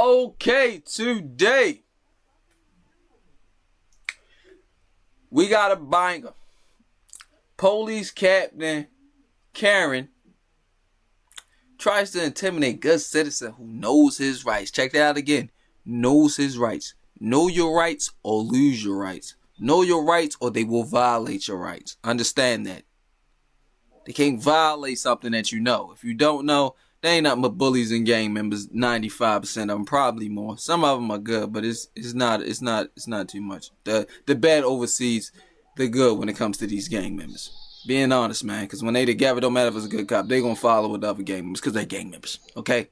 Okay, today we got a banger. Police Captain Karen tries to intimidate good citizen who knows his rights. Check that out again. Knows his rights. Know your rights or lose your rights. Know your rights or they will violate your rights. Understand that. They can't violate something that you know. If you don't know, they ain't nothing but bullies and gang members. 95% of them, probably more. Some of them are good, but it's not too much. The bad oversees the good when it comes to these gang members. Being honest, man, because when they together, don't matter if it's a good cop, they gonna follow with other gang members because they're gang members. Okay,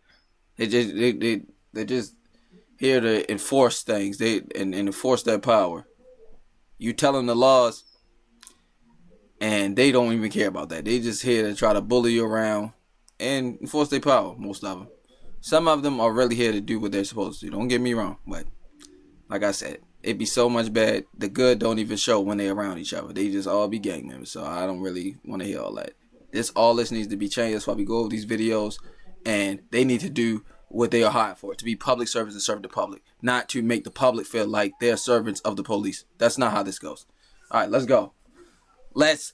they're just here to enforce things. And enforce their power. You tell them the laws, and they don't even care about that. They just here to try to bully you around and enforce their power, most of them. Some of them are really here to do what they're supposed to. Don't get me wrong, but like I said, it'd be so much bad. The good don't even show when they're around each other. They just all be gang members, so I don't really want to hear all that. All this needs to be changed. That's why we go over these videos, and they need to do what they are hired for, to be public servants and serve the public, not to make the public feel like they're servants of the police. That's not how this goes. All right, let's go. Let's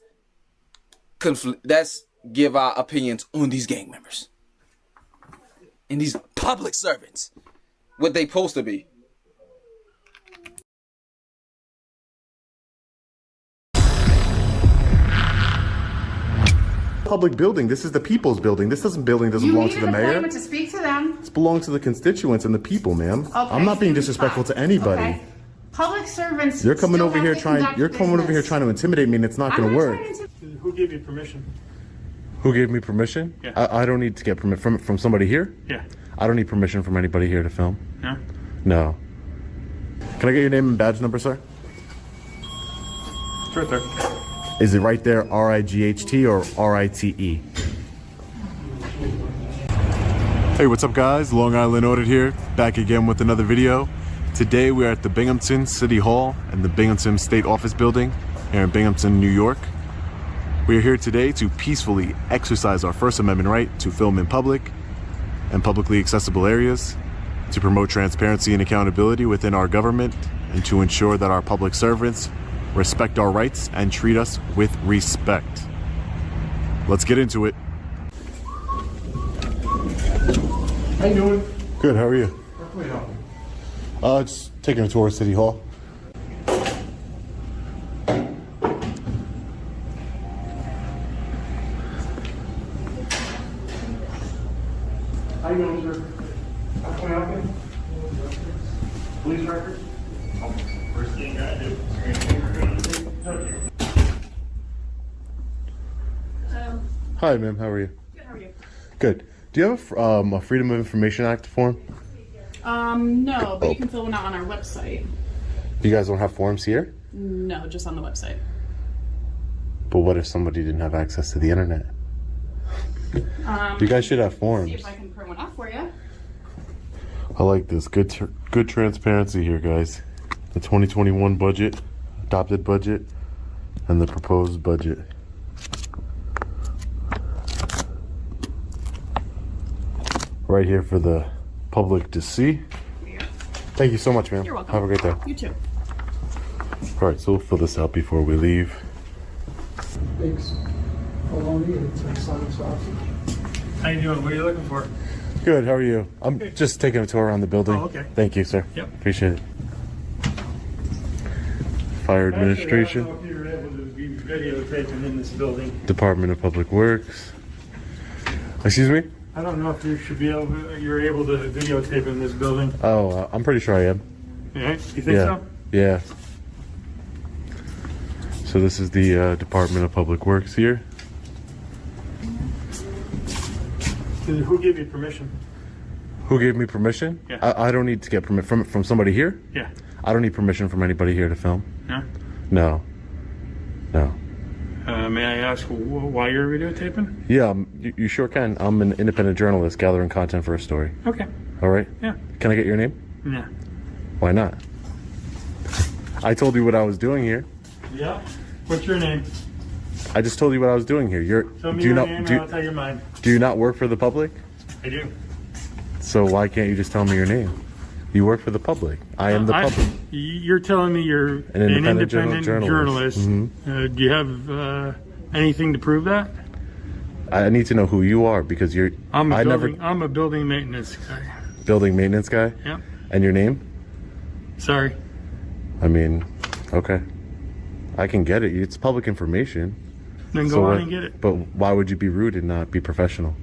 give our opinions on these gang members and these public servants, what they supposed to be. Public building. This is the people's building. This doesn't belong to the mayor. To speak to them. It belongs to the constituents and the people, ma'am. Okay, I'm not being disrespectful to anybody. Okay. Public servants. You're coming over here trying to intimidate me, and it's not going to work. Who gave you permission? Who gave me permission? Yeah. I don't need to get permission from somebody here. Yeah. I don't need permission from anybody here to film. No? No. Can I get your name and badge number, sir? It's right there. Is it right there, R-I-G-H-T or R-I-T-E? Hey, what's up, guys? Long Island Audit here, back again with another video. Today we are at the Binghamton City Hall and the Binghamton State Office Building here in Binghamton, New York. We are here today to peacefully exercise our First Amendment right to film in public and publicly accessible areas, to promote transparency and accountability within our government, and to ensure that our public servants respect our rights and treat us with respect. Let's get into it. How you doing? Good, how are you? How can we help you? Just taking a tour of City Hall. How you doing, sir? How can we help you? Police record? First thing you gotta do is you're gonna take a picture. Hi, ma'am, how are you? Good, how are you? Good. Do you have a Freedom of Information Act form? No, but you can fill one out on our website. You guys don't have forms here? No, just on the website. But what if somebody didn't have access to the internet? You guys should have forms. See if I can print one out for you. I like this. Good transparency here, guys. The 2021 budget, adopted budget, and the proposed budget. Right here for the public to see. Thank you so much, ma'am. You're welcome. Have a great day. You too. All right, so we'll fill this out before we leave. Thanks. How long are you? It's like sausage. How you doing? What are you looking for? Good, how are you? I'm just taking a tour around the building. Oh, okay. Thank you, sir. Yep. Appreciate it. Fire Administration, Actually, I don't know if you were able to be videotaping in this building. Department of Public Works. Excuse me? I don't know if you're able to videotape in this building. Oh, I'm pretty sure I am. Yeah? You think Yeah. so? Yeah. So this is the Department of Public Works here. Who gave you permission? Who gave me permission? Yeah. I don't need to get permit from somebody here. Yeah. I don't need permission from anybody here to film. No? No. No. May I ask why you're videotaping? Yeah, you sure can. I'm an independent journalist gathering content for a story. Okay. All right? Yeah. Can I get your name? Yeah. Why not? I told you what I was doing here. Yeah? What's your name? I just told you what I was doing here. Tell me your name and I'll tell you mine. Do you not work for the public? I do. So why can't you just tell me your name? You work for the public. I am the public. You're telling me you're An independent journalist. Do you have anything to prove that? I need to know who you are because you're. I'm a building maintenance guy. Building maintenance guy. Yeah. And your name? Sorry. I mean, okay. I can get it. It's public information. Then go on and get it. But why would you be rude and not be professional?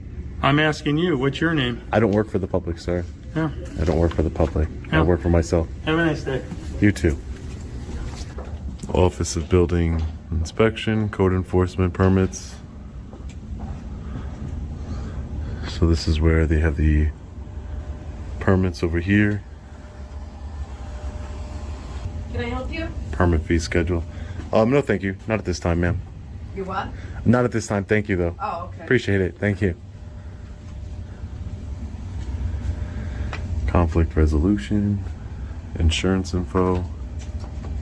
I'm asking you. What's your name? I don't work for the public, sir. Yeah. I don't work for the public. Yeah. I work for myself. Have a nice day. You too. Office of Building Inspection, Code Enforcement Permits. So this is where they have the permits over here. Can I help you? Permit fee schedule. No, thank you. Not at this time, ma'am. You what? Not at this time. Thank you, though. Oh, okay. Appreciate it. Thank you. Conflict resolution, insurance info,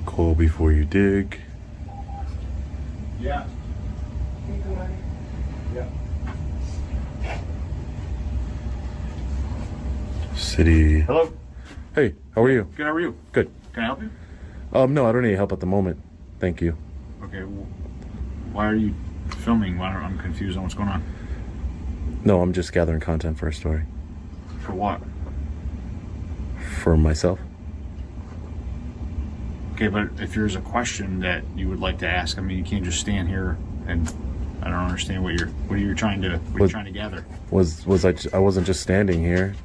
call before you dig. Yeah. City. Hello. Hey, how are you? Good, how are you? Good. Can I help you? No, I don't need help at the moment. Thank you. Okay. Why are you filming? I'm confused on what's going on. No, I'm just gathering content for a story. For what? For myself. Okay, but if there's a question that you would like to ask, I mean, you can't just stand here and I don't understand what you're trying to gather. I wasn't just standing here.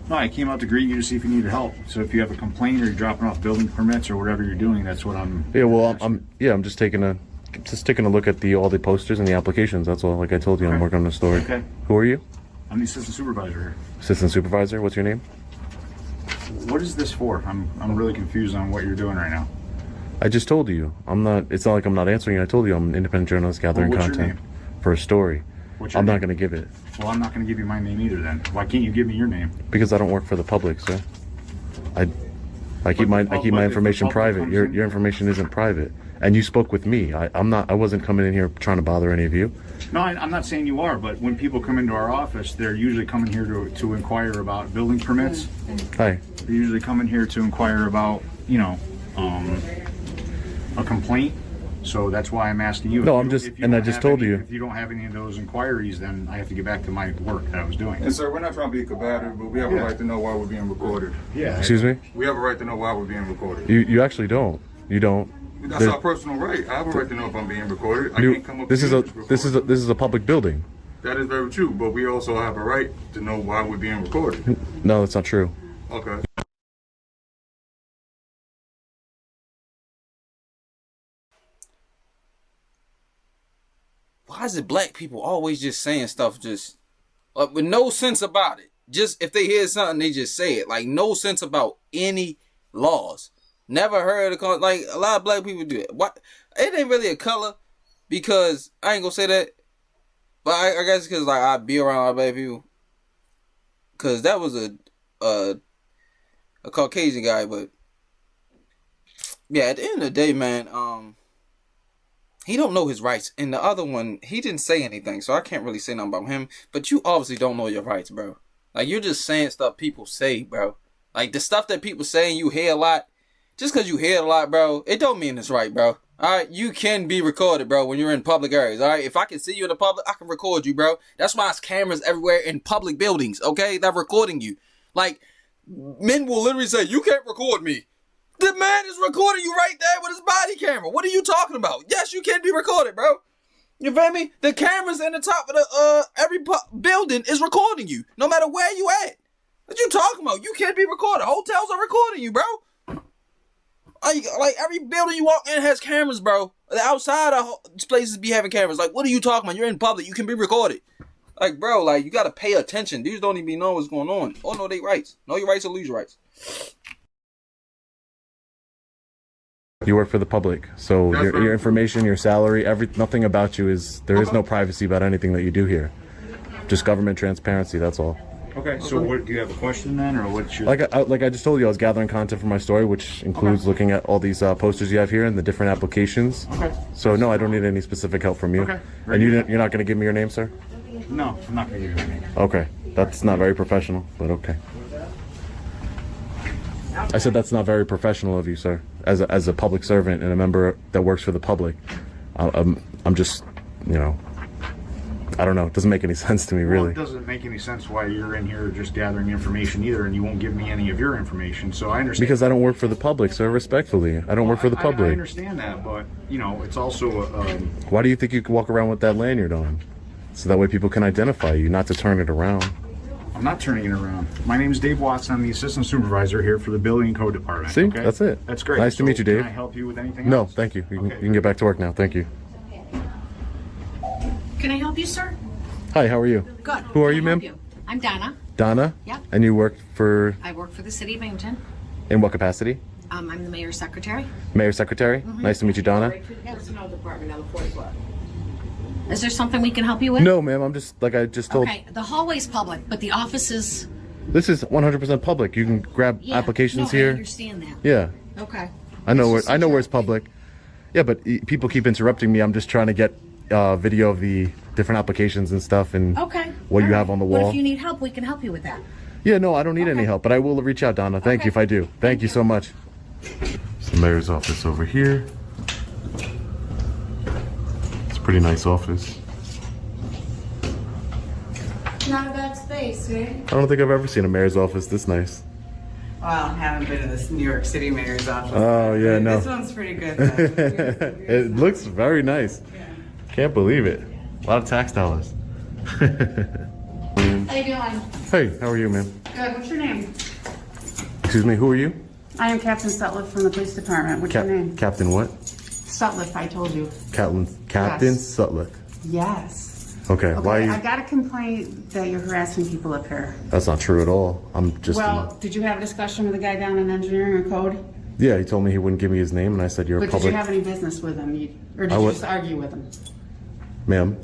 No, I came out to greet you to see if you needed help. So if you have a complaint or you're dropping off building permits or whatever you're doing, that's what I'm. Yeah, well, I'm just taking a look at all the posters and the applications. That's all. Like I told you, I'm Okay. working on the story. Okay. Who are you? I'm the assistant supervisor here. Assistant supervisor. What's your name? What is this for? I'm really confused on what you're doing right now. I just told you. I'm not. It's not like I'm not answering you. I told you I'm an independent journalist gathering Well, what's your content name? for a story. What's your I'm name? not going to give it Well, I'm not going to give you my name either. Then why can't you give me your name? because I don't work for the public, sir. I keep my But if the information public private. comes Your in- information isn't private. And you spoke with me. I wasn't coming in here trying to bother any of you. No, I'm not saying you are, but when people come into our office, they're usually coming here to inquire about building permits. Hi. They usually come in here to inquire about, a complaint. So that's why I'm asking you. No, If I'm you- just- if you and I don't just have told any- you. If you don't have any of those inquiries, then I have to get back to my work that I was doing. And sir, we're not trying to be combative, but we have a right to know why we're being recorded. Yeah. Excuse me. We have a right to know why we're being recorded. You actually don't. You don't. That's There's- our personal right. I have a right to know if I'm being recorded. I you- can't come up this to is you a and just this is record. this is a public building. That is very true, but we also have a right to know why we're being recorded. No, that's not true. Okay. Why is it black people always just saying stuff just with no sense about it? Just if they hear something, they just say it. Like no sense about any laws. Never heard of like a lot of black people do it. What? It ain't really a color because I ain't gonna say that. But I guess because like I be around a lot of black people. Cause that was a Caucasian guy, but yeah, at the end of the day, man, he don't know his rights. And the other one, he didn't say anything, so I can't really say nothing about him. But you obviously don't know your rights, bro. Like, you're just saying stuff people say, bro. Like, the stuff that people say and you hear a lot, just because you hear it a lot, bro, it don't mean it's right, bro. Alright, you can be recorded, bro, when you're in public areas, alright? If I can see you in the public, I can record you, bro. That's why it's cameras everywhere in public buildings, okay? They're recording you. Like, men will literally say, you can't record me. The man is recording you right there with his body camera. What are you talking about? Yes, you can be recorded, bro. You feel me? The cameras in the top of the every building is recording you, no matter where you at. What you talking about? You can't be recorded. Hotels are recording you, bro. Like every building you walk in has cameras, bro. The outside of places be having cameras. Like, what are you talking about? You're in public. You can be recorded. Like, bro, like you gotta pay attention. Dudes don't even know what's going on or know their rights. Know your rights or lose your rights. You work for the public, so That's your right. information, your salary, nothing about you is there is no privacy about anything that you do here. Just government transparency. That's all. Okay. So what, do you have a question then, or what's your? Like I just told you, I was gathering content for my story, which includes looking at all these posters you have here and the different applications. Okay. So no, I don't need any specific help from you. Okay. And you're not going to give me your name, sir? No, I'm not going to give you my name. Okay. That's not very professional, but okay. I said that's not very professional of you, sir. As a public servant and a member that works for the public, I'm just, you know, I don't know. It doesn't make any sense to me, really. Well, it doesn't make any sense why you're in here just gathering information either, and you won't give me any of your information. So I understand. Because I don't work for the public, sir. Respectfully, I don't work for the public. I understand that, but you know, it's also. Why do you think you can walk around with that lanyard on? So that way people can identify you, not to turn it around. I'm not turning it around. My name is Dave Watson. I'm the assistant supervisor here for the building and code department. See, okay? that's it. That's great. Nice to meet you, Dave. Can I help you with anything No, else? thank you. You Okay. can get back to work now. Thank you. Can I help you, sir? Hi, how are you? Good. Who are Can you, I ma'am? help you? I'm Donna. Donna? Yep. And you work for, I work for the city of Binghamton. in what capacity? I'm the mayor's secretary. Mayor Secretary? Nice to meet you, Donna. Personnel department on the 4th floor. Is there something we can help you with? No, ma'am, I'm just, like I just told, Okay, the hallway's public, but the office is... this is 100% public. You can grab Yeah, applications no, I here. understand that. Yeah. Okay. I know where It's I know where it's just public. Yeah, but people keep interrupting me. I'm just trying to get video of the different applications and stuff and Okay. what you All have right. on the But wall. if you need help, we can help you with that. Yeah, no, I don't need any Okay. help, but I will reach out, Donna. Thank you if I do. Thank you so much. It's the mayor's office over here. It's a pretty nice office. Not a bad space, right? I don't think I've ever seen a mayor's office this nice. Well, I haven't been to this New York City mayor's office. Oh, yeah, no. This one's pretty good, though. It looks very nice. Can't believe it. A lot of tax dollars. How you doing? Hey, how are you, ma'am? Good. What's your name? Excuse me, who are you? I am Captain Sutliff from the police department. What's your name? Captain what? Sutliff, I told you. Captain Yes. Sutliff. Yes. Okay, Okay, why? I got a complaint that you're harassing people up here. That's not true at all. I'm just. Well, did you have a discussion with the guy down in engineering or code? Yeah, he told me he wouldn't give me his name, and I said you're a But did public. you have any business with him? Or did I you would- just argue with him? Ma'am,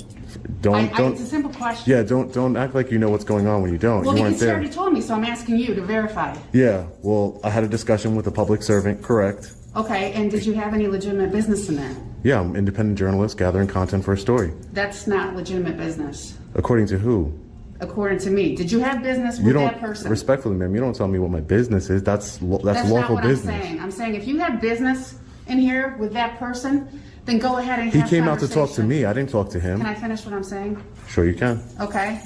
don't. It's a simple question. Yeah, don't act like you know what's going on when you don't. Well, you weren't because you there. already told me, so I'm asking you to verify. Yeah, well, I had a discussion with a public servant. Correct. Okay, and did you have any legitimate business in there? Yeah, I'm an independent journalist gathering content for a story. That's not legitimate business, According to who? according to me. Did you have business You with don't. that person? Respectfully, ma'am, you don't tell me what my business is. That's That's lawful not what business. I'm saying. I'm saying if you have business in here with that person, then go ahead and He have came out to talk to conversation. me. I didn't talk to him. Can I finish what I'm saying? Sure, you can. Okay?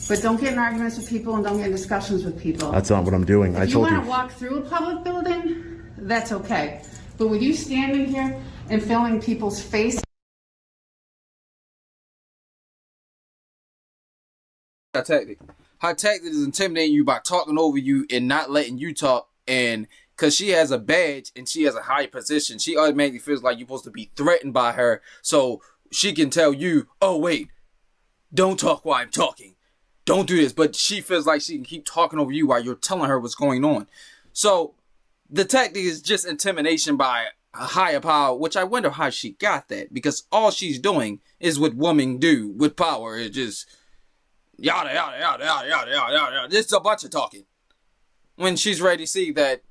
But don't get in arguments with people and don't get in discussions with people. That's not what I'm doing. I If you told want you. to walk through a public building, that's okay. But with you standing here and filming people's face. Her tactic. Her tactic is intimidating you by talking over you and not letting you talk. And because she has a badge and she has a high position, she automatically feels like you're supposed to be threatened by her. So she can tell you, oh, wait, don't talk while I'm talking. Don't do this. But she feels like she can keep talking over you while you're telling her what's going on. So the tactic is just intimidation by a higher power, which I wonder how she got that. Because all she's doing is what women do with power. It's just yada, yada, yada, yada, yada, yada, yada. Just a bunch of talking. When she's ready to see that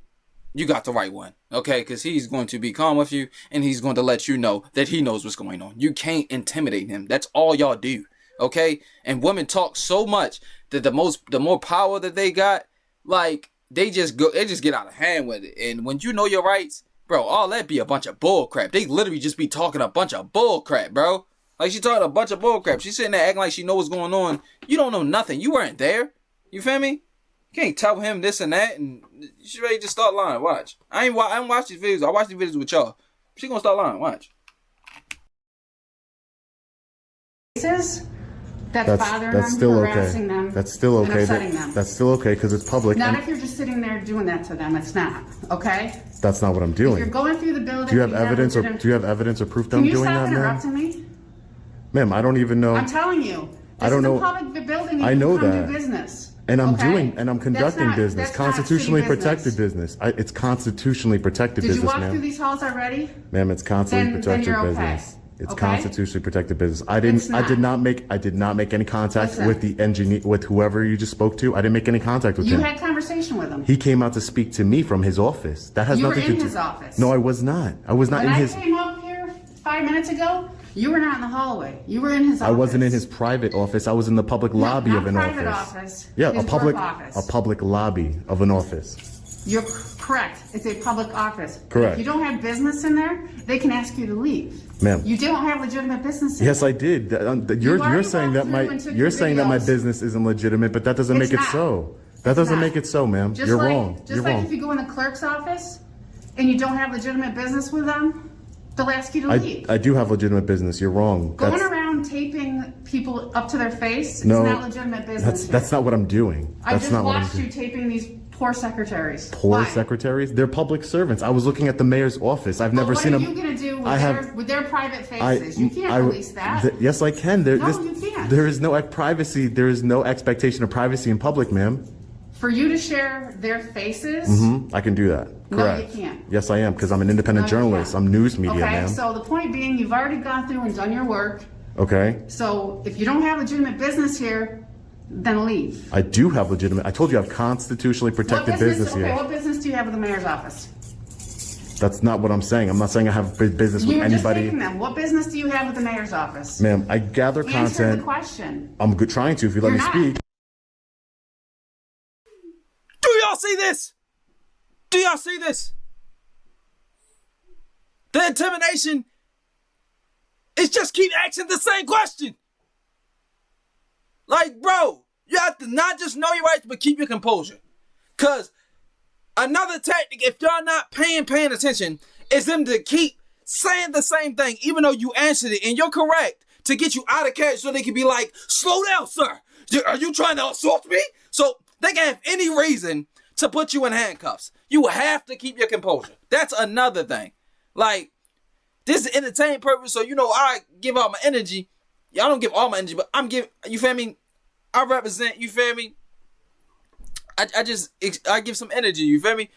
you got the right one, okay? Because he's going to be calm with you, and he's going to let you know that he knows what's going on. You can't intimidate him. That's all y'all do, okay? And women talk so much that the more power that they got, like they just get out of hand with it. And when you know your rights, bro, all that be a bunch of bull crap. They literally just be talking a bunch of bull crap, bro. Like she talking a bunch of bull crap. She's sitting there acting like she knows what's going on. You don't know nothing. You weren't there. You feel me? You can't tell him this and that, and she's ready to start lying. Watch. I ain't watch these videos. I watch these videos with y'all. She gonna start lying. Watch. That's bothering them, still harassing okay. them. That's still and okay. upsetting them. That's still okay because it's public. Not and if you're just sitting there doing that to them. It's not, okay? that's not what I'm If you're doing. going through the building. Do you have and evidence or legitimate- do you have evidence or proof that Can I'm you doing stop that, ma'am? interrupting me? Ma'am, I don't even know. I'm telling you. I don't know. This is a public building. I You know can come that. do business. And I'm okay? conducting That's business, not constitutionally city protected business. It's constitutionally protected Did you business, walk through ma'am. these halls already? Ma'am, it's constitutionally Then protected you're okay. business. It's Okay? constitutionally protected business. I It's did not. not make any contact Listen. with the engineer, with whoever you just spoke to. I didn't make any contact with You him. had conversation with him. He came out to speak to me from his office. That has You were nothing to in do. his office. No, I was not. I was not When in I his. came up here 5 minutes ago, You were not in the hallway. You were in his office. I wasn't in his private office. I was in the public lobby of an private office. office. Yeah, His a public work office. a public lobby of an office. You're correct. It's a public office. Correct. If you don't have business in there, they can ask you to leave. Ma'am. You don't have legitimate business in Yes, there. I did. You're already saying that walked through and took you're your saying that my videos. business isn't legitimate, but that doesn't It's make it not. so. That It's doesn't not. make it so, ma'am. Just You're like, wrong. Just You're like wrong. if you go in the clerk's office and you don't have legitimate business with them, they'll ask you to leave. I do have legitimate business. You're wrong. Going around taping people up to their face No, is not legitimate business. That's not what I'm doing. I That's just not what I'm watched doing. you taping these poor secretaries. Poor Why? secretaries? They're public servants. I was looking at the mayor's office. I've Well, never seen What them. are you going to do with, I have- with their private faces? You can't release that. Yes, I can. No, you can't. There is no privacy. There is no expectation of privacy in public, ma'am. For you to share their faces, I can do that. No, Correct. you can't. Yes, I am, because I'm an independent No, you journalist. can't. I'm news media, okay, ma'am. so the point being, you've already gone through and done your work. Okay. So if you don't have legitimate business here, then leave. I do have legitimate. I told you I have constitutionally protected business okay, here. what business do you have with the mayor's office? That's not what I'm saying. I'm not saying I have business with You were just anybody. taking them. What business do you have with the mayor's office? Ma'am, I gather Answer content. the question. I'm good trying to if you let You're me not. speak. Do y'all see this? Do y'all see this? The intimidation is just keep asking the same question. Like, bro, you have to not just know your rights, but keep your composure. Because another tactic, if y'all not paying attention, is them to keep saying the same thing, even though you answered it and you're correct, to get you out of character so they can be like, slow down, sir. Are you trying to assault me? So they can have any reason to put you in handcuffs. You have to keep your composure. That's another thing. Like, this is entertainment purpose, so I give out my energy. Y'all don't give all my energy, but I'm giving, you feel me? I represent, you feel me? I give some energy, you feel me?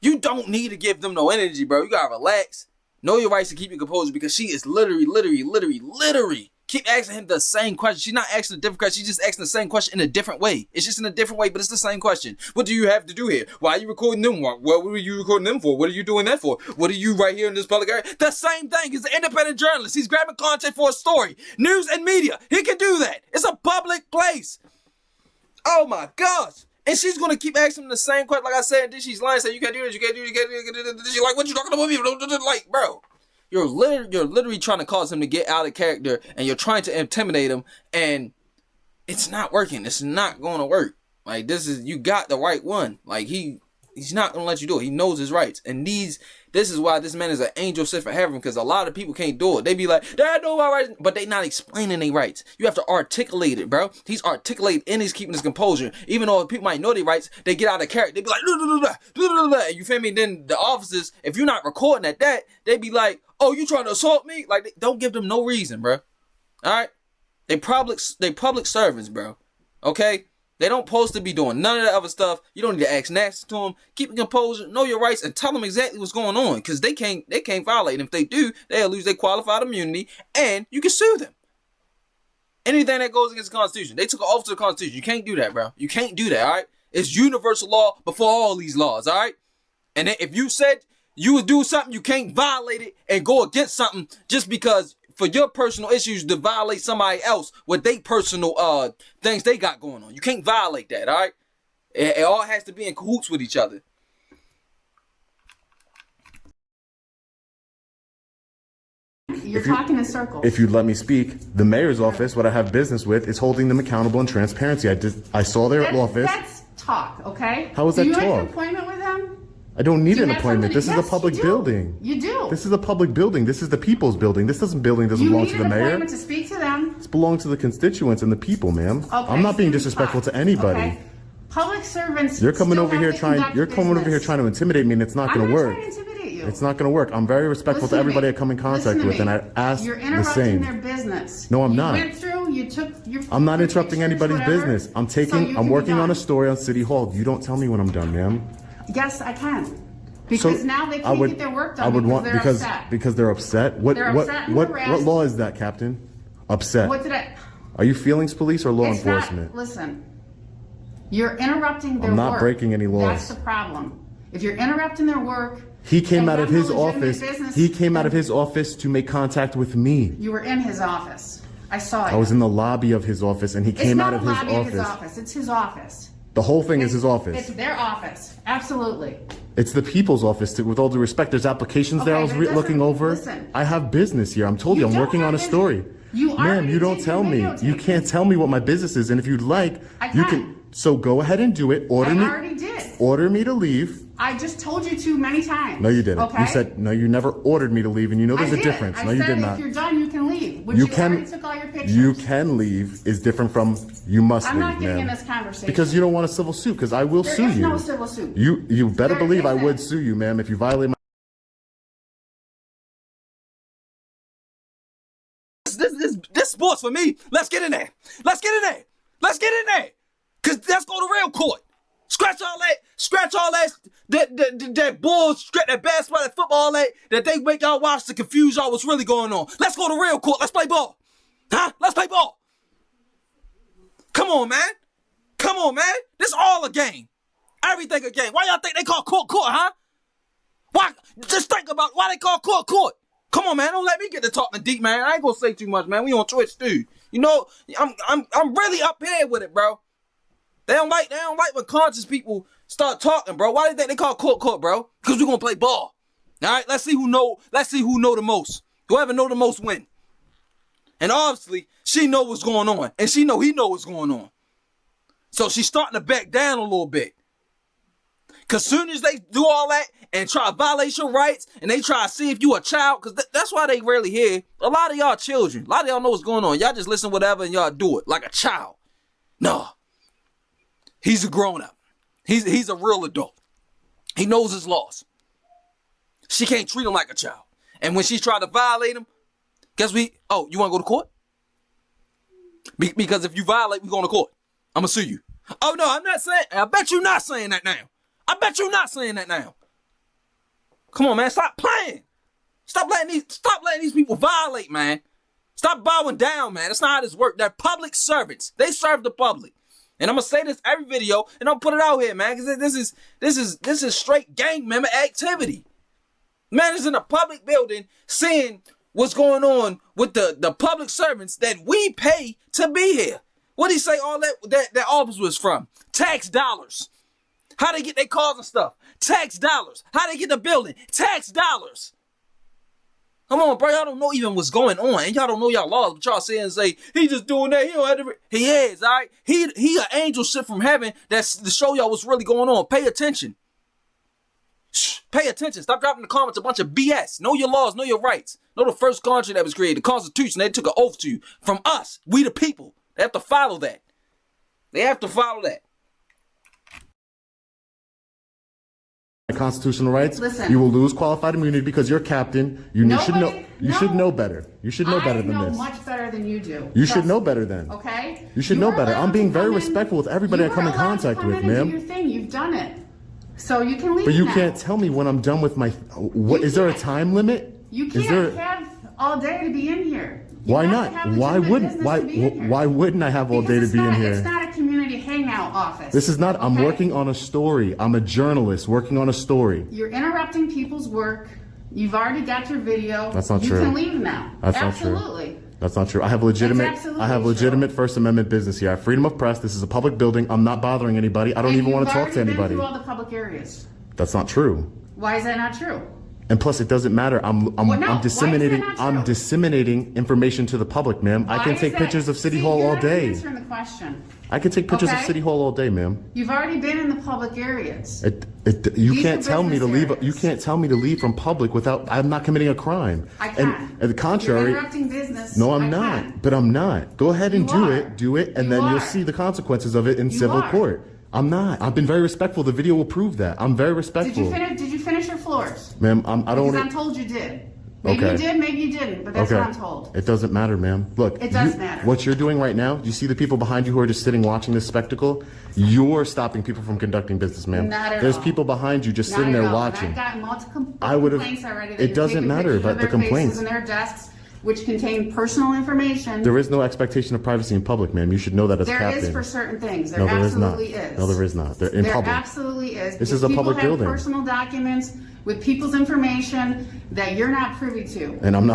You don't need to give them no energy, bro. You gotta relax. Know your rights to keep your composure, because she is literally keep asking him the same question. She's not asking a different question. She's just asking the same question in a different way. It's just in a different way, but it's the same question. What do you have to do here? Why are you recording them? What were you recording them for? What are you doing that for? What are you right here in this public area? The same thing. He's an independent journalist. He's grabbing content for a story. News and media. He can do that. It's a public place. Oh my gosh. And she's going to keep asking him the same question. Like I said, then she's lying, saying, you can't do this, you can't do this, you can't do this. She's like, what you talking about me? Like, bro. You're literally trying to cause him to get out of character, and you're trying to intimidate him, and it's not working. It's not going to work. Like, you got the right one. Like, he's not going to let you do it. He knows his rights. And this is why this man is an angel sent from heaven, because a lot of people can't do it. They be like, I know my rights, but they not explaining their rights. You have to articulate it, bro. He's articulating and he's keeping his composure. Even though people might know their rights, they get out of character. They be like, you feel me? Then the officers, if you're not recording at that, they be like, oh, you trying to assault me? Like, don't give them no reason, bro. All right? They public servants, bro. Okay? They don't supposed to be doing none of that other stuff. You don't need to ask nasty to them. Keep your composure, know your rights, and tell them exactly what's going on. Because they can't violate. And if they do, they'll lose their qualified immunity, and you can sue them. Anything that goes against the Constitution. They took an oath to the Constitution. You can't do that, bro. You can't do that, all right? It's universal law before all these laws, all right? And if you said you would do something, you can't violate it and go against something just because for your personal issues to violate somebody else with their personal things they got going on. You can't violate that, all right? It all has to be in cahoots with each other. You're talking in circles. If you let me speak, the mayor's office, what I have business with, is holding them accountable and transparency. I saw their office. That's talk, okay? How is that Do you have talk? an appointment with them? I don't need Do you an have appointment. something- This is Yes, a public you do. building. You do. This is a public building. This is the people's building. This doesn't belong You to need the an mayor. appointment to speak to them. This belongs to the constituents and the people, ma'am. Okay, I'm not being so you disrespectful talk, to anybody. okay? Public servants. You're coming still over have here to trying. conduct You're coming over here business. trying to intimidate me, and it's not I'm going to not work. trying to intimidate you. It's not going to work. I'm very respectful Listen to everybody me. I come in Listen contact to with, me. and I ask You're the interrupting same. their business. No, I'm You not. went through. You took your. I'm not your interrupting pictures, anybody's whatever, business. I'm so you I'm can be working on done. a story on City Hall. You don't tell me when I'm done, ma'am. Yes, I can. Because now they can't get their work done I would because want they're because upset. because they're upset. What They're what upset and what harassed. what law is that, Captain? Upset. What did I? Are you feelings police or law It's not- enforcement? Listen, you're interrupting their I'm work. not breaking any laws. That's the problem. If you're interrupting their work, He came A out of his young, legitimate office. business- He came out of his office to make contact with me. You were in his office. I saw it. I was in the lobby of his office, and he It's came not out of a his lobby of his office. office. It's his office. The whole thing is It's- his office. It's their office. Absolutely. It's the people's office. With all due respect, there's applications there I Okay, was but it doesn't- looking over. listen. I have business here. I'm told you, You I'm don't working have on a business. story. You Ma'am, already you don't did tell your me. videotape. You can't tell me what my business is. And if you'd like, I you can. can. So go ahead and do it. Order I me. already did. Order me to leave. I just told you to many times. No, you didn't. Okay? You said no. You never ordered me to leave, and you know there's I a did. difference. I No, you said did if not. you're done, you can leave. Which You you can. already took all your pictures. You can leave is different from you must I'm leave, not getting in ma'am. this conversation. Because you don't want a civil suit. Because I will There sue is you. no civil suit. You better There believe I isn't. would sue you, ma'am, if you violate my. This sports for me. Let's get in there. Let's get in there. Let's get in there. Cause let's go to real court. Scratch all that bull, that basketball, that football, that they make y'all watch to confuse y'all what's really going on. Let's go to real court. Let's play ball. Huh? Let's play ball. Come on, man. Come on, man. This all a game. Everything a game. Why y'all think they call court, huh? Why? Just think about why they call court. Come on, man. Don't let me get to talking deep, man. I ain't gonna say too much, man. We on Twitch, too. You know, I'm really up here with it, bro. They don't like when conscious people start talking, bro. Why do you think they call court, bro? Because we gonna play ball. All right, let's see who know the most. Whoever know the most win. And obviously, she know what's going on, and he know what's going on. So she's starting to back down a little bit. Cause soon as they do all that and try to violate your rights, and they try to see if you a child, cause that's why they rarely hear. A lot of y'all children. A lot of y'all know what's going on. Y'all just listen to whatever and y'all do it like a child. No. He's a grown-up. He's a real adult. He knows his laws. She can't treat him like a child. And when she tried to violate him, you want to go to court? Because if you violate, we going to court. I'm going to sue you. Oh, no, I'm not saying, I bet you're not saying that now. Come on, man, stop playing. Stop letting these people violate, man. Stop bowing down, man. That's not how this works. They're public servants. They serve the public. And I'm gonna say this every video, and I'll put it out here, man, because this is straight gang member activity. Man is in a public building seeing what's going on with the public servants that we pay to be here. What do you say all that office was from? Tax dollars. How they get their cars and stuff? Tax dollars. How they get the building? Tax dollars. Come on, bro. Y'all don't know even what's going on. And y'all don't know y'all laws. But y'all say and say, he just doing that. He don't have to. He is, all right? He an angel sent from heaven that's to show y'all what's really going on. Pay attention. Shh, pay attention. Stop dropping in the comments a bunch of BS. Know your laws. Know your rights. Know the first country that was created. The Constitution. They took an oath to you. From us. We the people. They have to follow that. Constitutional rights, Listen. you will lose qualified immunity because you're captain. You should know better. You should know better than I know this. much better than you do. You should Trust know me. better then. Okay? You should know are better. allowed I'm being to very come in- respectful with everybody I you come are in allowed to contact come with, in and ma'am. do your thing. You've done it. So you can leave But you now. can't tell me when I'm done with my. What is there a can't. time limit? You Is can't there? have all day to be in here. You Why have not? to have Why legitimate wouldn't? business Why? to be in here. Why wouldn't I have all day to Because be in It's here? not a community hangout office. This is not. I'm okay? working on a story. I'm a journalist working on a story. You're interrupting people's work. You've already got your video. That's not you true. You can leave now. That's not true. Absolutely. That's not true. I have legitimate. absolutely I have true. legitimate First Amendment business here. I have freedom of press. This is a public building. I'm not bothering anybody. I don't even want to talk to You've anybody. already been through all the public areas. That's not true. Why is that not true? And plus, it doesn't matter. Well, no, why I'm is disseminating. that not I'm true? disseminating information to the public, ma'am. I Why can is take that? pictures of City See, Hall you're all not day. answering the question. I can take pictures of Okay. City Hall all day, ma'am. You've already been in the public areas. You These can't are tell me to business leave. areas. You can't tell me to leave from public without. I'm not committing a crime. I can. And the contrary. You're interrupting business. No, I'm I not. can. But I'm not. Go ahead and You do are. it. Do it, and You then you'll are. see the consequences of it in You civil are. court. I'm not. I've been very respectful. The video will prove that. I'm very respectful. Did you finish your floors? Ma'am, I don't. Because wanna- I'm told you did. Maybe Okay. you did, maybe you didn't, but that's what I'm told. It doesn't matter, ma'am. Look, It does matter. What you're doing right now, do you see the people behind you who are just sitting watching this spectacle? You're stopping people from conducting business, ma'am. Not at There's all. people behind you just Not sitting at there all. watching. I've gotten multiple I would've- complaints already. That it you're doesn't taking matter pictures about of the their faces complaints. and their desks which contain personal information. There is no expectation of privacy in public, ma'am. You should know that as There captain. is for certain things. There No, there is not. absolutely is. No, there is not. They're in There public. absolutely is. This because is a public people building. have personal documents with people's information that you're not privy to. And I'm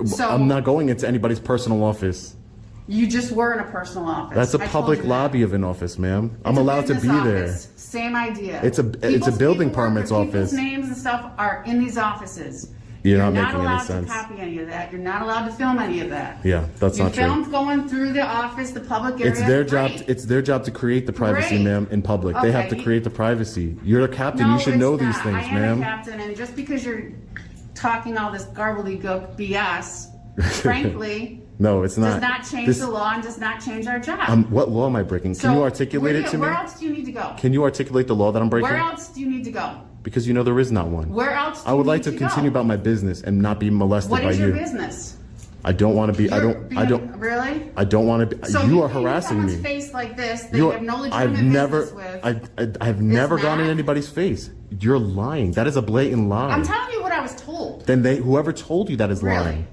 So- not going into anybody's personal office. You just were in a personal office. That's a I told public you that. lobby of an office, ma'am. I'm It's a allowed to be business there. office. Same idea. It's a building paperwork permits and office. People's names and stuff are in these offices. You're not making any allowed sense. to copy any of that. You're not allowed to film any of that. Yeah, that's You not true. filmed going through the office, the public area. It's their job. Great. It's their job to create the privacy, Great. ma'am, in public. They have Okay. to create the privacy. You're a captain. No, You should it's know these not. things, I am a ma'am. captain, and just because you're talking all this gobbledygook BS, frankly, No, it's does not. not change This- the law and does not change our job. What law am I breaking? Can you articulate it to me? Where else do you need to go? Can you articulate the law that I'm breaking? Where else do you need to go? Because you know there is not one. Where else do I would you like need to continue go? about my business and not be molested What by is your you. business? I don't want to be. Really? I don't want to be. So you are paint harassing someone's me. face like this that You you are- have no legitimate I've never. business with. I've never gone in that- anybody's face. You're lying. That is a blatant lie. I'm telling you what I was told. Then whoever told you that is Really? lying.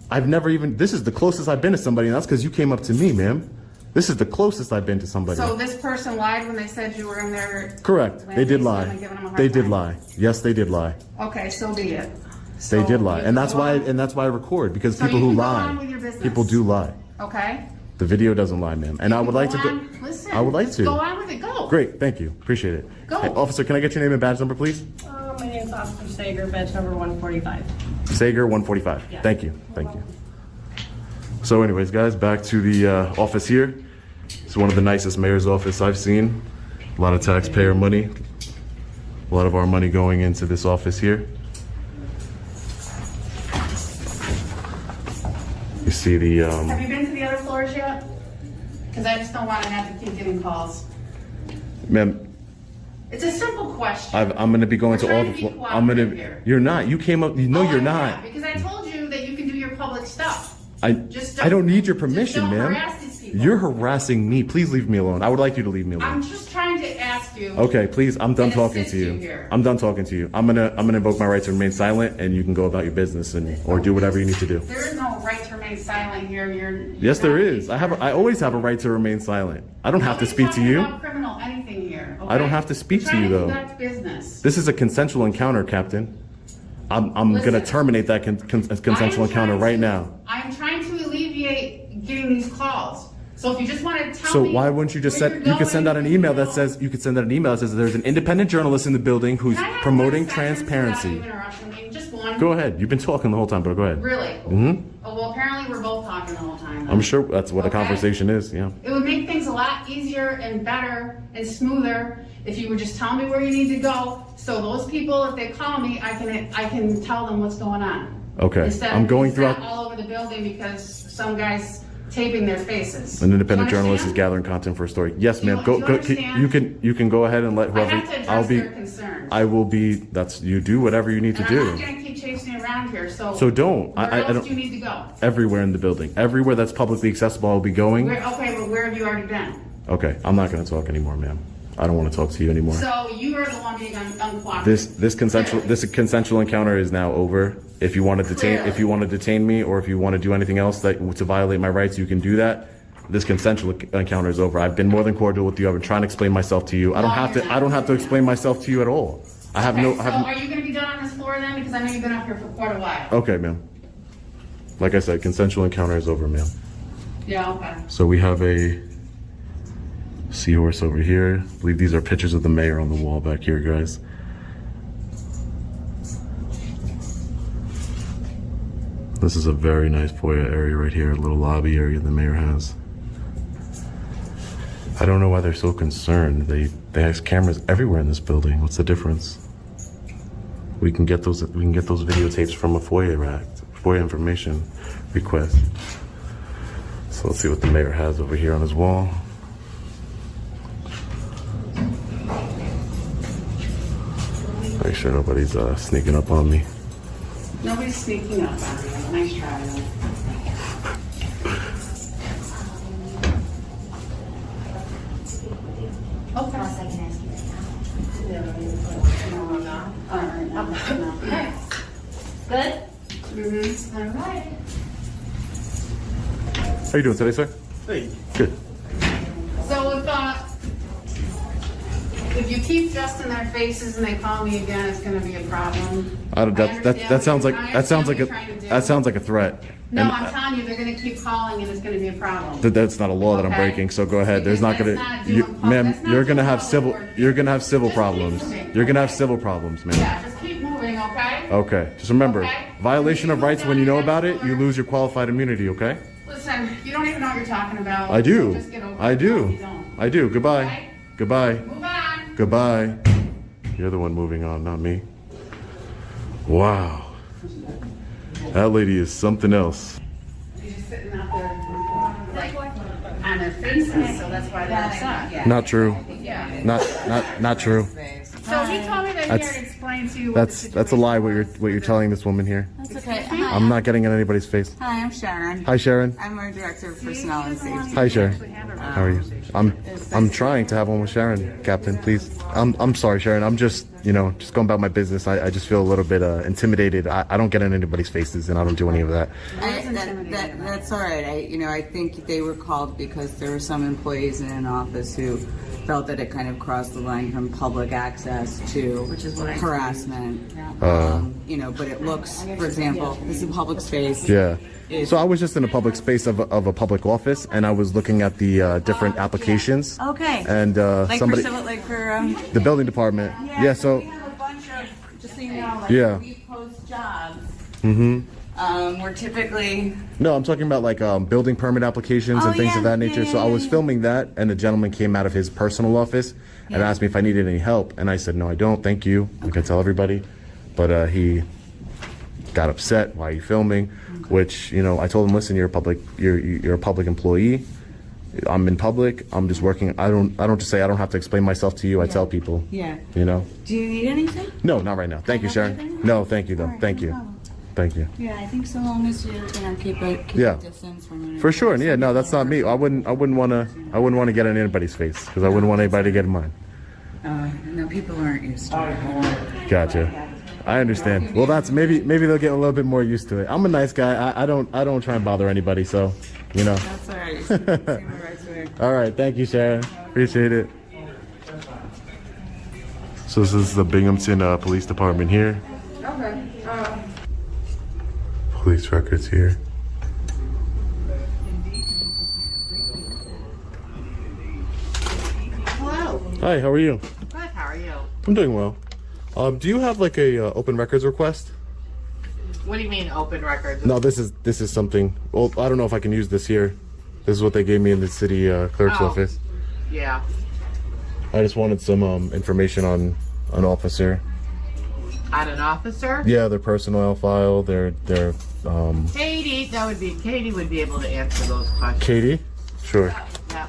I've never even. This is the closest I've been to somebody, and that's because you came up to me, ma'am. This is the closest I've been to somebody. So this person lied when they said you were in there. Correct. They did landing lie. and giving them a hard They did time. lie. Yes, they did lie. Okay, so be it. They So did lie, you and that's can go why. on. And that's why I record because So people you who can go lie, on with your business. people do lie. Okay. The video doesn't lie, ma'am. And I would like to go. Listen. I would like just to. Go on with it. Go. Great, thank you. Appreciate it. Go. Hey, officer, can I get your name and badge number, please? My name's Officer Sager, badge number 145. Sager 145. Yeah. Thank you. Thank you. So anyways, guys, back to the office here. It's one of the nicest mayor's office I've seen. A lot of taxpayer money. A lot of our money going into this office here. You see the, Have you been to the other floors yet? Because I just don't want to have to keep getting calls. ma'am, It's a simple question. I'm going to be going We're to all trying the to be floors. I'm going cooperative to, here. you're not. You came up, you know Oh, you're I'm not. Because I told you that you can do your public stuff. I Just I don't need your permission, just don't ma'am. harass these people. You're harassing me. Please leave me alone. I would like you to leave me alone. I'm just trying to ask you. Okay, please. I'm done and talking assist to you. here. I'm done talking to you. I'm gonna invoke my right to remain silent, and you can go about your business and or do whatever you need to do. There is no right to remain silent here. Yes, there not- is. I always have a right to remain silent. I don't have to Nobody's speak to talking you. about criminal anything here. I don't okay? have to speak We're to you, trying though. Conduct business. This is a consensual encounter, Captain. I'm gonna Listen. terminate that consensual I am encounter trying right to- now. I'm trying to alleviate getting these calls. So if you just want to tell So me. why wouldn't you just where send? you're You could send out an going, email you that know. says you could send out an email that says there's an independent journalist in the building who's Can I have promoting 30 seconds transparency. without you interrupting me? Just one. Go ahead. You've been talking the whole time, but go ahead. Really? Mm-hmm. Oh, well, apparently we're both talking the whole time. then. I'm sure that's what a Okay. conversation is. Yeah. It would make things a lot easier and better and smoother if you would just tell me where you need to go. So those people, if they call me, I can tell them what's going on. Okay. Instead I'm of going being sent throughout. all over the building because some guy's taping their faces. An independent Do you journalist is understand? gathering content for a story. Yes, Do you- ma'am. Go. do you Go. understand? You can go ahead and let I whoever. have to address I'll be. their concerns. I will be. That's you do whatever you need to And I'm not do. gonna keep chasing around here, so. So don't. Where I else don't. do you need to go? Everywhere in the building. Everywhere that's publicly accessible, I'll be going. Okay, but where have you already been? Okay. I'm not going to talk anymore, ma'am. I don't want to talk to you anymore. So you are the one being uncooperative. This consensual encounter is now over. If you want to detain me, or if you want to do anything else to violate my rights, you can do that. This consensual encounter is over. I've been more than cordial with you. I've been trying to explain myself to you. I don't have to explain myself to you at all. I have Okay, no. so I have, are you gonna be done on this floor then? Because I know you've been up here for quite a while. okay, ma'am. Like I said, consensual encounter is over, ma'am. Yeah, okay. So we have a seahorse over here. I believe these are pictures of the mayor on the wall back here, guys. This is a very nice foyer area right here, a little lobby area the mayor has. I don't know why they're so concerned. They have cameras everywhere in this building. What's the difference? We can get those videotapes from a FOIA information request. So let's see what the mayor has over here on his wall. Make sure nobody's sneaking up on me. Nobody's sneaking up on you. Nice try, though. Okay. Good? Mm-hmm. All right. How you doing today, sir? Hey. Good. So if you keep just in their faces and they call me again, it's gonna be a problem. That sounds like a threat. No, And I'm telling you, they're gonna keep calling and it's gonna be a problem. that's not a law that I'm Okay. breaking. So go ahead. There's not Because gonna, that's not doing public- ma'am. that's not You're gonna doing have public civil. work. You're gonna have civil Just keep problems. moving. You're gonna have civil problems, ma'am. Yeah, just keep moving, okay? Okay. Just remember, Okay. violation of rights. When you know about it, you lose your qualified immunity. Okay. Listen, you don't even know what you're talking about. I do. So just get over I it. No, do. you don't. I do. Goodbye. Okay? Goodbye. Move on. Goodbye. You're the one moving on, not me. Wow. That lady is something else. You're just sitting out there, like, on their faces, so that's why they're upset. Not true. Yeah. Not true. So he told me that he That's- had explained to you what the That's a situation lie. was. What you're telling this woman here. That's okay. Hi, I'm not getting in anybody's face. I'm Sharon. Hi, Sharon. I'm our director of personnel and safety. Hi, Sharon. How are you? I'm trying to have one with Sharon, Captain. Please. I'm sorry, Sharon. I'm just just going about my business. I just feel a little bit intimidated. I don't get in anybody's faces, and I don't do any of that. That's all right. I think they were called because there were some employees in an office who felt that it kind of crossed the line from public access to harassment. But it looks, for example, this is a public space. Yeah. So I was just in a public space of a public office, and I was looking at the different applications. Okay. And Like somebody, for the building department. Yeah. So. we have a bunch of, just so you know, like Yeah. we post jobs. Mm-hmm. We're typically. No, I'm talking about like building permit applications and things of that nature. So I was filming that, and a gentleman came out of his personal office and asked me if I needed any help, and I said no, I don't. Thank you. Like I tell everybody, but he got upset. Why are you filming? Which I told him, listen, you're a public employee. I'm in public. I'm just working. I don't just say I don't have to explain myself to you. I tell people. Yeah. Do you need anything? No, not right now. Thank you, Sharon. No, thank you though. Thank you. Thank you. Yeah, I think so long as you keep a distance from it. For sure. Yeah, no, that's not me. I wouldn't want to get in anybody's face because I wouldn't want anybody to get in mine. No, people aren't used to it. Gotcha. I understand. Well, that's maybe they'll get a little bit more used to it. I'm a nice guy. I don't try and bother anybody. So, That's all right. Seem the right way. All right. Thank you, Sharon. Appreciate it. So this is the Binghamton Police Department here. Okay. Police records here. Hello. Hi. How are you? Good, how are you? I'm doing well. Do you have like a open records request? What do you mean, open records? No, this is something. Well, I don't know if I can use this here. This is what they gave me in the city clerk's office. Yeah. I just wanted some information on an officer. On an officer? Yeah, their personnel file, their Katie, Katie would be able to answer those questions. Katie? Sure. Yeah.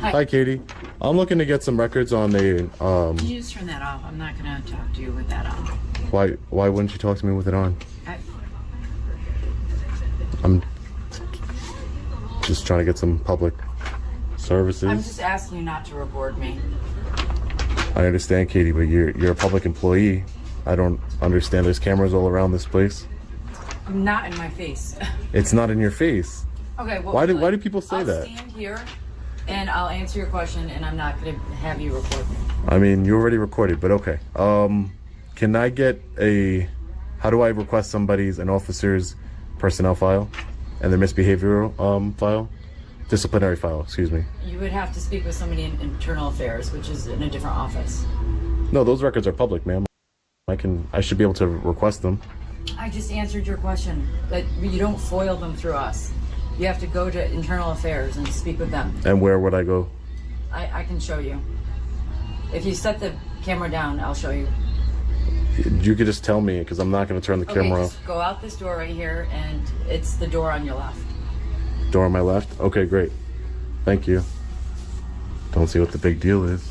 Hi, Katie. I'm looking to get some records on the Can you just turn that off? I'm not gonna talk to you with that on. why wouldn't you talk to me with it on? I- I'm just trying to get some public services. I'm just asking you not to record me. I understand, Katie, but you're a public employee. I don't understand. There's cameras all around this place. I'm not in my face. It's not in your face. Okay, well, Why do people say I'll that? stand here and I'll answer your question, and I'm not gonna have you record me. I mean, you already recorded, but okay. Can I get how do I request an officer's personnel file and their misbehavioral file? Disciplinary file, excuse me. You would have to speak with somebody in internal affairs, which is in a different office. No, those records are public, ma'am. I should be able to request them. I just answered your question. That you don't foil them through us. You have to go to internal affairs and speak with them. And where would I go? I can show you. If you set the camera down, I'll show you. You could just tell me, because I'm not going to turn the camera off. Just go out this door right here, and it's the door on your left. Door on my left? Okay, great. Thank you. Don't see what the big deal is.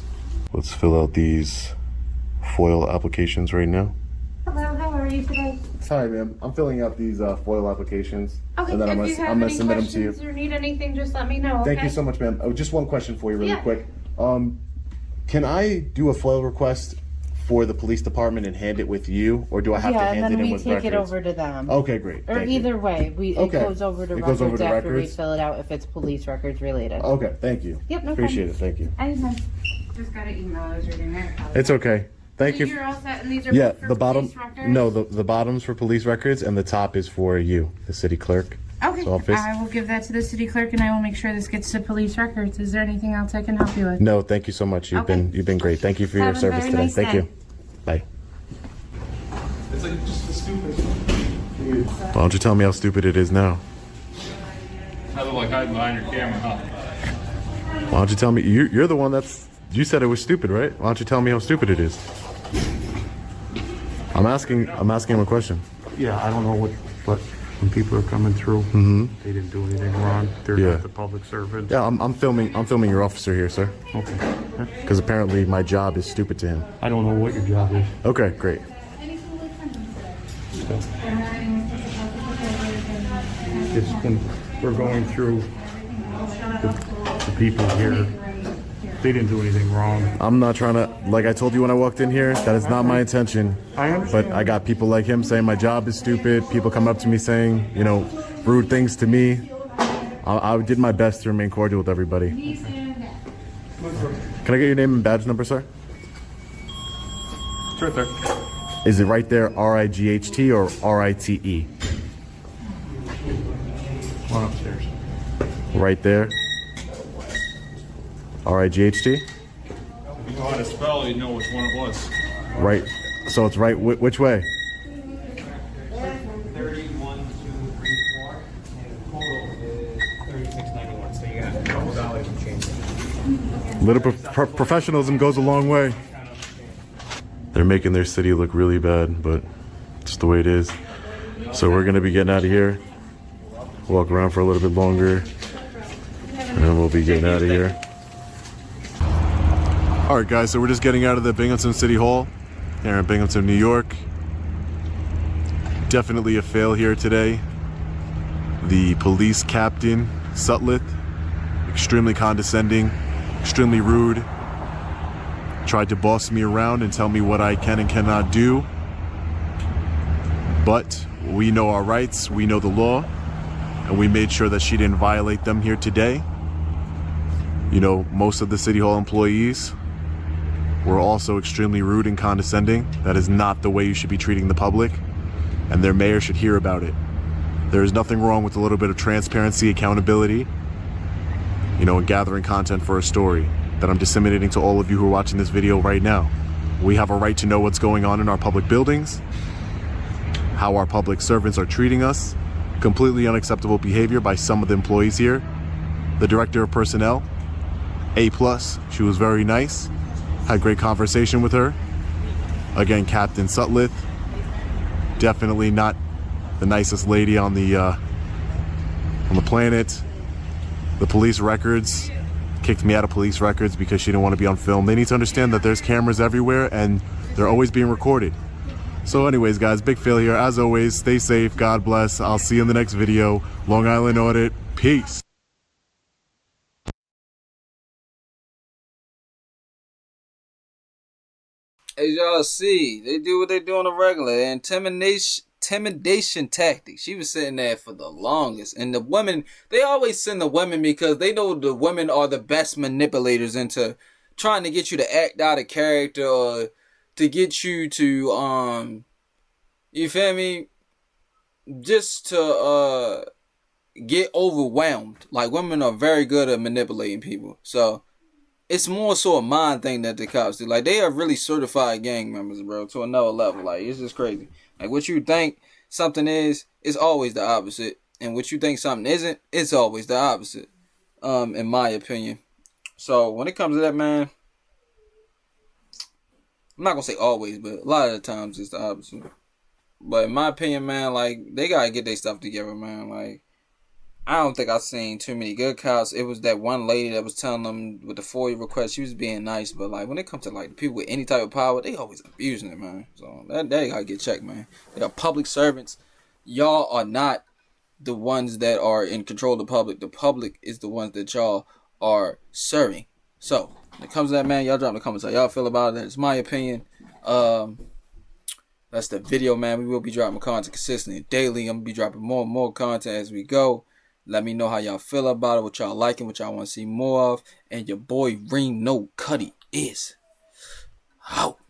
Let's fill out these FOIL applications right now. Hello, how are you today? Hi, ma'am. I'm filling out these FOIL applications. Okay, and then if I'm you have gonna any submit them to you. questions or need anything, just let me know, okay? Thank you so much, ma'am. Oh, just one question for you really Yeah. quick. Can I do a FOIL request for the police department and hand it with you, or do I have to hand it in with records? Yeah, and then we take it over to them. Okay, great. Or Thank you. either way, it goes over to It records goes over to after we records? fill it out if it's police records related. Okay, thank you. Yep, no Appreciate it. Thank you. Anytime. Just got an email. I was reading that. It's okay. Thank you. You're all set, and these are Yeah, both for the bottom. police records? No, the bottom's for police records, and the top is for you, the city clerk. Okay, Office. I will give that to the city clerk, and I will make sure this gets to police records. Is there anything else I can help you with? No, thank you so much. You've Okay. been great. Thank you for your Have a service very today. nice Thank day. you. Bye. It's like just a stupid. Why don't you tell me how stupid it is now? I look like hiding behind your camera, huh? Why don't you tell me? You're the one you said it was stupid, right? Why don't you tell me how stupid it is? I'm asking him a question. Yeah, I don't know but when people are coming through, they didn't do anything wrong. They're Yeah. not the public servant. Yeah, I'm filming your officer here, sir. Okay. Because apparently my job is stupid to him. I don't know what your job is. Okay, great. We're going through the people here. They didn't do anything wrong. I'm not trying to, like I told you when I walked in here, that is not my intention. I understand. But I got people like him saying my job is stupid. People come up to me saying, rude things to me. I did my best to remain cordial with everybody. Can I get your name and badge number, sir? It's right there. Is it right there, RIGHT or RITE? One upstairs. Right there. RIGHT? If you know how to spell, you know which one it was. Right. So it's right, which way? 31, 2, 3, 4, and total is 36.91. So you got a couple dollars and change. Little professionalism goes a long way. They're making their city look really bad, but it's the way it is. So we're gonna be getting out of here. Walk around for a little bit longer, and then we'll be getting out of here. All right, guys, so we're just getting out of the Binghamton City Hall here in Binghamton, New York. Definitely a fail here today. The police captain, Sutliff, extremely condescending, extremely rude. Tried to boss me around and tell me what I can and cannot do. But we know our rights, we know the law, and we made sure that she didn't violate them here today. Most of the City Hall employees were also extremely rude and condescending. That is not the way you should be treating the public, and their mayor should hear about it. There is nothing wrong with a little bit of transparency, accountability, and gathering content for a story that I'm disseminating to all of you who are watching this video right now. We have a right to know what's going on in our public buildings, how our public servants are treating us. Completely unacceptable behavior by some of the employees here. The director of personnel, A+, she was very nice. Had great conversation with her. Again, Captain Sutliff, definitely not the nicest lady on the planet. The police records, kicked me out of police records because she didn't want to be on film. They need to understand that there's cameras everywhere and they're always being recorded. So anyways, guys, big fail here. As always, stay safe. God bless. I'll see you in the next video. Long Island Audit. Peace. As y'all see, they do what they do on the regular. Intimidation tactics. She was sitting there for the longest. And the women, they always send the women because they know the women are the best manipulators into trying to get you to act out of character or to get you to, you feel me? Just to get overwhelmed. Like, women are very good at manipulating people. So it's more so a mind thing that the cops do. Like, they are really certified gang members, bro, to another level. Like, it's just crazy. Like, what you think something is always the opposite. And what you think something isn't, it's always the opposite. In my opinion. So, when it comes to that, man, I'm not gonna say always, but a lot of the times it's the opposite. But in my opinion, man, like, they gotta get their stuff together, man. Like, I don't think I've seen too many good cops. It was that one lady that was telling them with the FOIA request, she was being nice. But, like, when it comes to, like, the people with any type of power, they always abusing it, man. So, that gotta get checked, man. They are public servants. Y'all are not the ones that are in control of the public. The public is the ones that y'all are serving. So, when it comes to that, man, y'all drop in the comments how y'all feel about it. It's my opinion. That's the video, man. We will be dropping content consistently daily. I'm gonna be dropping more and more content as we go. Let me know how y'all feel about it, what y'all liking, what y'all want to see more of. And your boy rinocutty is out.